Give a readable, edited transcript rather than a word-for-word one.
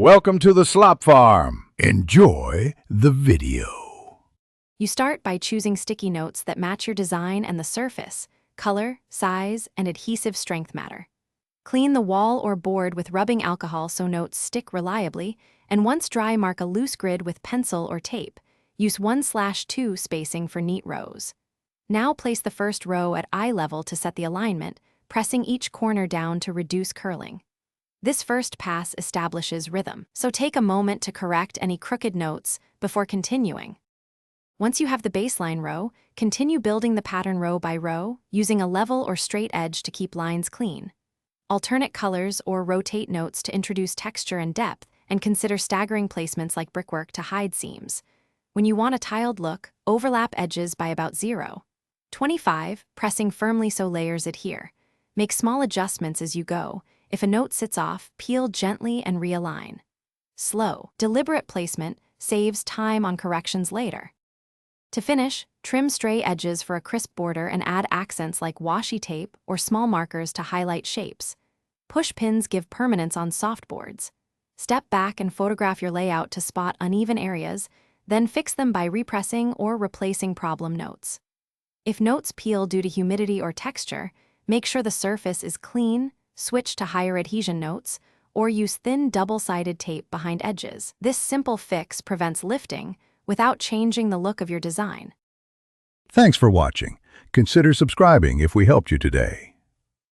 Welcome to the Slop Farm. Enjoy the video. You start by choosing sticky notes that match your design and the surface. Color, size, and adhesive strength matter. Clean the wall or board with rubbing alcohol so notes stick reliably, and once dry, mark a loose grid with pencil or tape. Use 1/2 spacing for neat rows. Now place the first row at eye level to set the alignment, pressing each corner down to reduce curling. This first pass establishes rhythm, so take a moment to correct any crooked notes before continuing. Once you have the baseline row, continue building the pattern row by row, using a level or straight edge to keep lines clean. Alternate colors or rotate notes to introduce texture and depth, and consider staggering placements like brickwork to hide seams. When you want a tiled look, overlap edges by about 0.25, pressing firmly so layers adhere. Make small adjustments as you go. If a note sits off, peel gently and realign. Slow, deliberate placement saves time on corrections later. To finish, trim stray edges for a crisp border and add accents like washi tape or small markers to highlight shapes. Push pins give permanence on soft boards. Step back and photograph your layout to spot uneven areas, then fix them by repressing or replacing problem notes. If notes peel due to humidity or texture, make sure the surface is clean, switch to higher adhesion notes, or use thin double-sided tape behind edges. This simple fix prevents lifting without changing the look of your design. Thanks for watching. Consider subscribing if we helped you today.